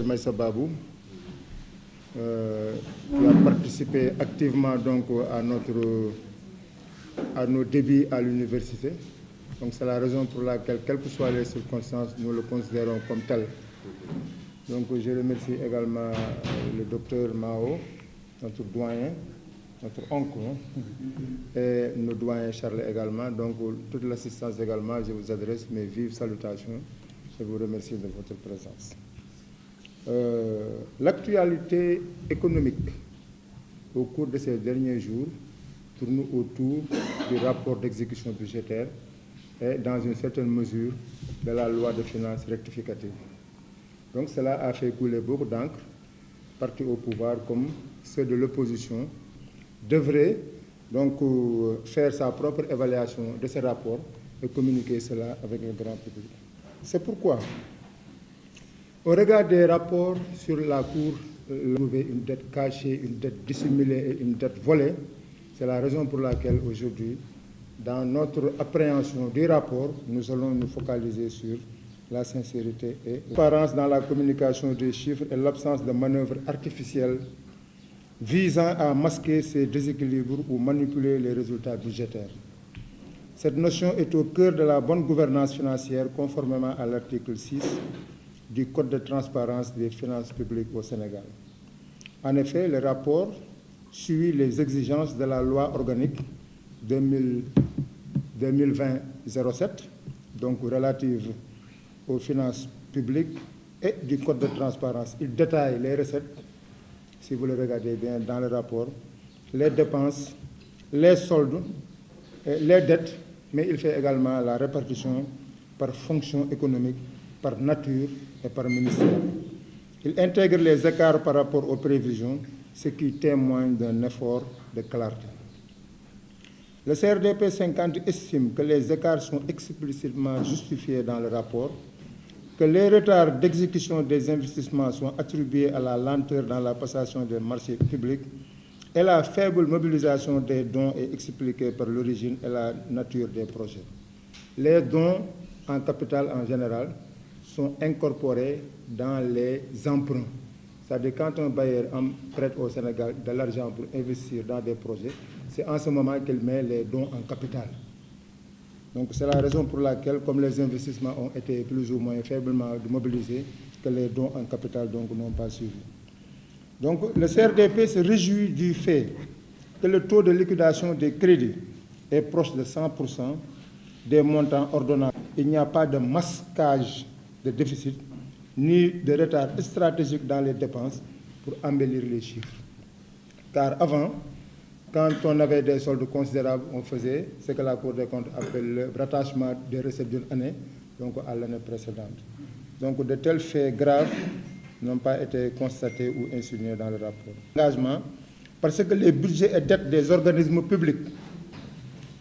Maïssa Babou, qui a participé activement donc à nos débuts à l'université. Donc c'est la raison pour laquelle, quelles que soient les circonstances, nous le considérons comme tel. Donc je remercie également le docteur Mao, notre doyen, notre oncle, et nos doyens Charles également. Donc toute l'assistance également, je vous adresse mes vives salutations. Je vous remercie de votre présence. L'actualité économique au cours de ces derniers jours tourne autour du rapport d'exécution budgétaire et dans une certaine mesure de la loi de finances rectificative. Donc cela a fait couler beaucoup d'encre. Partis au pouvoir comme ceux de l'opposition devraient donc faire sa propre évaluation de ces rapports et communiquer cela avec le grand public. C'est pourquoi, au regard des rapports sur la Cour, une dette cachée, une dette dissimulée et une dette volée, c'est la raison pour laquelle aujourd'hui, dans notre appréhension du rapport, nous allons nous focaliser sur la sincérité et la transparence dans la communication des chiffres et l'absence de manœuvres artificielles visant à masquer ces déséquilibres ou manipuler les résultats budgétaires. Cette notion est au cœur de la bonne gouvernance financière conformément à l'article 6 du Code de transparence des finances publiques au Sénégal. En effet, le rapport suit les exigences de la loi organique 2020-07, donc relative aux finances publiques, et du Code de transparence. Il détaille les recettes, si vous le regardez bien dans le rapport, les dépenses, les soldes, les dettes, mais il fait également la répartition par fonction économique, par nature et par ministère. Il intègre les écarts par rapport aux prévisions, ce qui témoigne d'un effort de clarté. Le CRDP 50 estime que les écarts sont explicitement justifiés dans le rapport, que les retards d'exécution des investissements sont attribués à la lenteur dans la passation des marchés publics et la faible mobilisation des dons est expliquée par l'origine et la nature des projets. Les dons en capital en général sont incorporés dans les emprunts. C'est-à-dire quand un bailleur prête au Sénégal de l'argent pour investir dans des projets, c'est en ce moment qu'il met les dons en capital. Donc c'est la raison pour laquelle, comme les investissements ont été plus ou moins faiblement mobilisés, que les dons en capital n'ont pas suivi. Donc le CRDP se réjouit du fait que le taux de liquidation des crédits est proche de 100% des montants ordonnables. Il n'y a pas de masquage de déficit ni de retard stratégique dans les dépenses pour embellir les chiffres. Car avant, quand on avait des soldes considérables, on faisait ce que la Cour des comptes appelle le rattachement des recettes d'une année, donc à l'année précédente. Donc de tels faits graves n'ont pas été constatés ou insinués dans le rapport. Engagement, parce que les budgets et dettes des organismes publics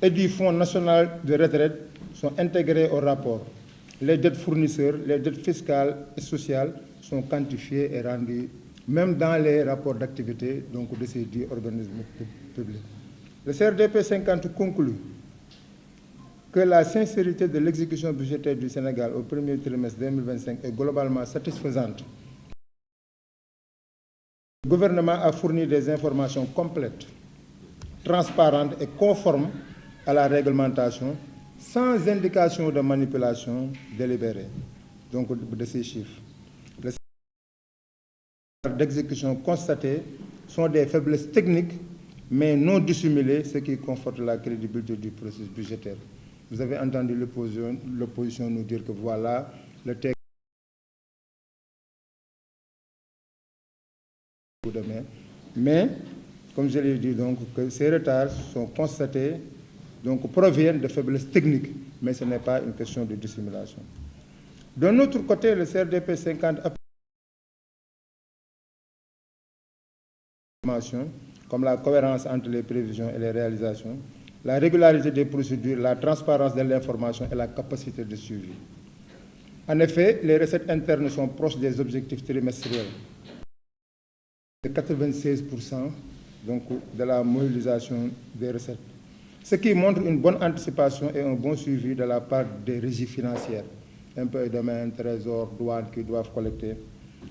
et du Fonds national de retraite sont intégrés au rapport. Les dettes fournisseurs, les dettes fiscales et sociales sont quantifiées et rendues, même dans les rapports d'activité de ces 10 organismes publics. Le CRDP 50 conclut que la sincérité de l'exécution budgétaire du Sénégal au premier trimestre 2025 est globalement satisfaisante. Le gouvernement a fourni des informations complètes, transparentes et conformes à la réglementation, sans indication de manipulation délibérée de ces chiffres. Les d'exécution constatées sont des faiblesses techniques, mais non dissimulées, ce qui conforte la crédibilité du processus budgétaire. Vous avez entendu l'opposition nous dire que voilà, le texte demain. Mais, comme je l'ai dit, que ces retards sont constatés, proviennent de faiblesses techniques, mais ce n'est pas une question de dissimulation. D'un autre côté, le CRDP 50 a comme la cohérence entre les prévisions et les réalisations, la régularité des procédures, la transparence de l'information et la capacité de suivi. En effet, les recettes internes sont proches des objectifs trimestriels. De 96% de la mobilisation des recettes. Ce qui montre une bonne anticipation et un bon suivi de la part des régies financières, un peu domaine, trésor, douane qui doivent collecter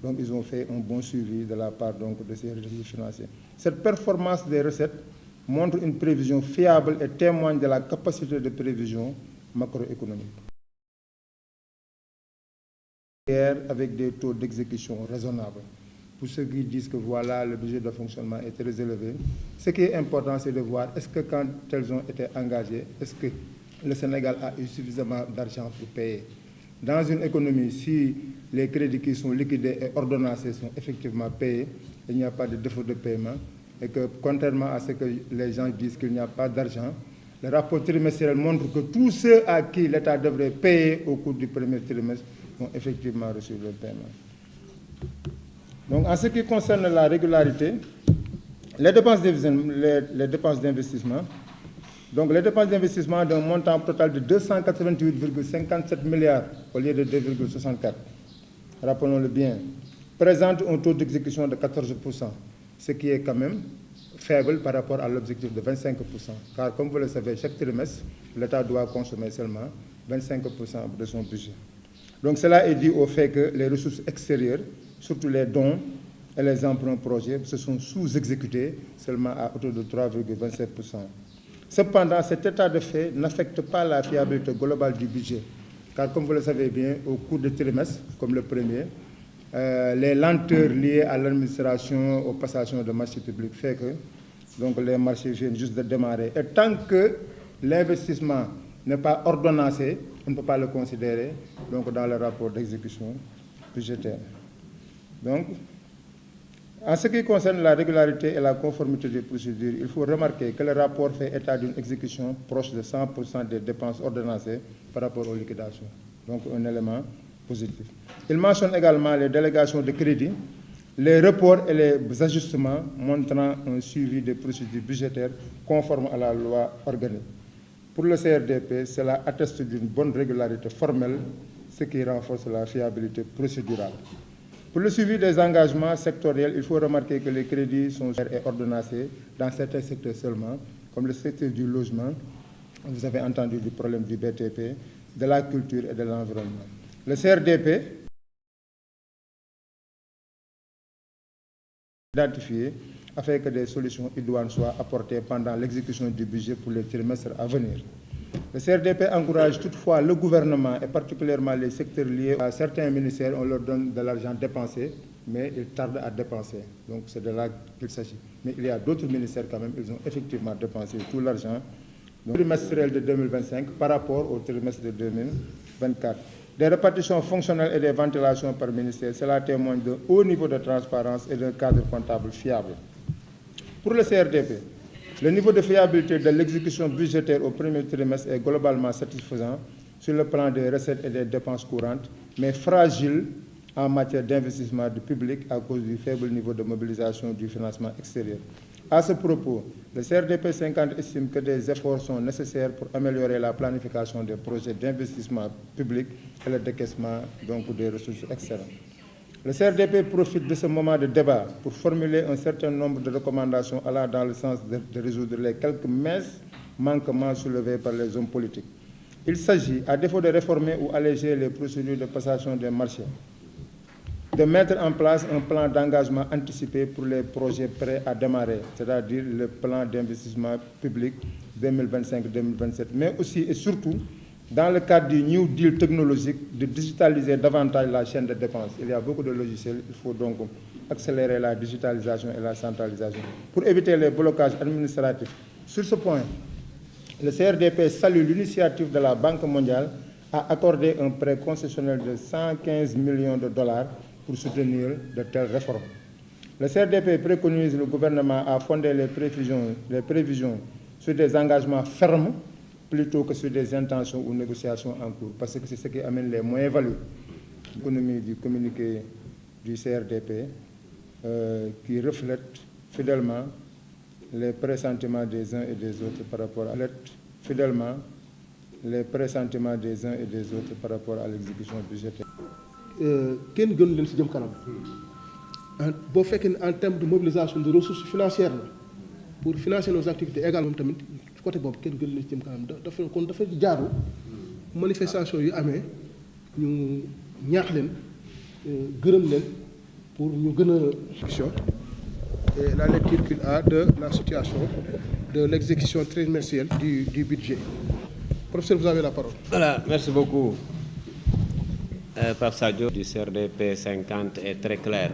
Donc ils ont fait un bon suivi de la part donc, de ces résultats financiers. Cette performance des recettes montre une prévision fiable et témoigne de la capacité de prévision macroéconomique. Avec des taux d'exécution raisonnables. Pour ceux qui disent que voilà, le budget de fonctionnement est très élevé, ce qui est important, c'est de voir est-ce que quand elles ont été engagées, est-ce que le Sénégal a eu suffisamment d'argent pour payer. Dans une économie, si les crédits qui sont liquidés et ordonnancés sont effectivement payés, il n'y a pas de défaut de paiement, et que contrairement à ce que les gens disent qu'il n'y a pas d'argent, le rapport trimestriel montre que tous ceux à qui l'État devrait payer au cours du premier trimestre ont effectivement reçu le paiement. Donc, en ce qui concerne la régularité, les dépenses d'investissement, donc les dépenses d'investissement d'un montant total de 288,57 milliards au lieu de 2,64, rappelons-le bien, présentent un taux d'exécution de 14%, ce qui est quand même faible par rapport à l'objectif de 25%. Car comme vous le savez, chaque trimestre, l'État doit consommer seulement 25% de son budget. Donc cela est dû au fait que les ressources extérieures, surtout les dons et les emprunts projets, se sont sous-exécutés seulement à hauteur de 3,27%. Cependant, cet état de fait n'affecte pas la fiabilité globale du budget, car comme vous le savez bien, au cours de trimestre, comme le premier, les lenteurs liées à l'administration, aux passations de marchés publics fait que donc, les marchés viennent juste de démarrer. Et tant que l'investissement n'est pas ordonnancé, on ne peut pas le considérer donc, dans le rapport d'exécution budgétaire. Donc, en ce qui concerne la régularité et la conformité des procédures, il faut remarquer que le rapport fait état d'une exécution proche de 100% des dépenses ordonnancées par rapport aux liquidations. Donc, un élément positif. Il mentionne également les délégations de crédit, les reports et les ajustements montrant un suivi des procédures budgétaires conformes à la loi organique. Pour le CRDP, cela atteste d'une bonne régularité formelle, ce qui renforce la fiabilité procédurale. Pour le suivi des engagements sectoriels, il faut remarquer que les crédits sont ordonnancés dans certains secteurs seulement, comme le secteur du logement, vous avez entendu du problème du BTP, de la culture et de l'environnement. Le CRDP identifié afin que des solutions idoines soient apportées pendant l'exécution du budget pour les trimestres à venir. Le CRDP encourage toutefois le gouvernement et particulièrement les secteurs liés à certains ministères. On leur donne de l'argent dépensé, mais ils tardent à dépenser. Donc c'est de là qu'il s'agit. Mais il y a d'autres ministères quand même, ils ont effectivement dépensé tout l'argent trimestriel de 2025 par rapport au trimestre de 2024. Des répartitions fonctionnelles et des ventilations par ministère, cela témoigne d'un haut niveau de transparence et d'un cadre comptable fiable. Pour le CRDP, le niveau de fiabilité de l'exécution budgétaire au premier trimestre est globalement satisfaisant sur le plan des recettes et des dépenses courantes, mais fragile en matière d'investissement du public à cause du faible niveau de mobilisation du financement extérieur. À ce propos, le CRDP 50 estime que des efforts sont nécessaires pour améliorer la planification des projets d'investissement public et le décaissement donc, des ressources externes. Le CRDP profite de ce moment de débat pour formuler un certain nombre de recommandations allant dans le sens de résoudre les quelques minces manquements soulevés par les hommes politiques. Il s'agit, à défaut de réformer ou alléger les procédures de passation des marchés, de mettre en place un plan d'engagement anticipé pour les projets prêts à démarrer, c'est-à-dire le plan d'investissement public 2025-2027, mais aussi et surtout, dans le cadre du New Deal technologique, de digitaliser davantage la chaîne de dépenses. Il y a beaucoup de logiciels, il faut donc accélérer la digitalisation et la centralisation pour éviter les blocages administratifs. Sur ce point, le CRDP salue l'initiative de la Banque mondiale à accorder un prêt concessionnel de 115 millions de dollars pour soutenir de telles réformes. Le CRDP préconise le gouvernement à fonder les prévisions sur des engagements fermes plutôt que sur des intentions ou négociations en cours, parce que c'est ce qui amène les moins-values. L'économie du communiqué du CRDP qui reflète fidèlement les pressentiments des uns et des autres par rapport à fidèlement les pressentiments des uns et des autres par rapport à l'exécution budgétaire. Kenn gënu leen si jëm kanam boo fekkee en termes de mobilisation de ressources financières pour financer nos activités également tamit côté boobu kenn gënu leen si jëm kanam dafa jaaru manifestation yu amee ñu ñaax leen gërëm leen pour ñu gën a et la lecture qu'il a de la situation de l'exécution trimestrielle du budget. Professeur, vous avez la parole. Voilà, merci beaucoup. Pape Sadio du CRDP 50 est très clair.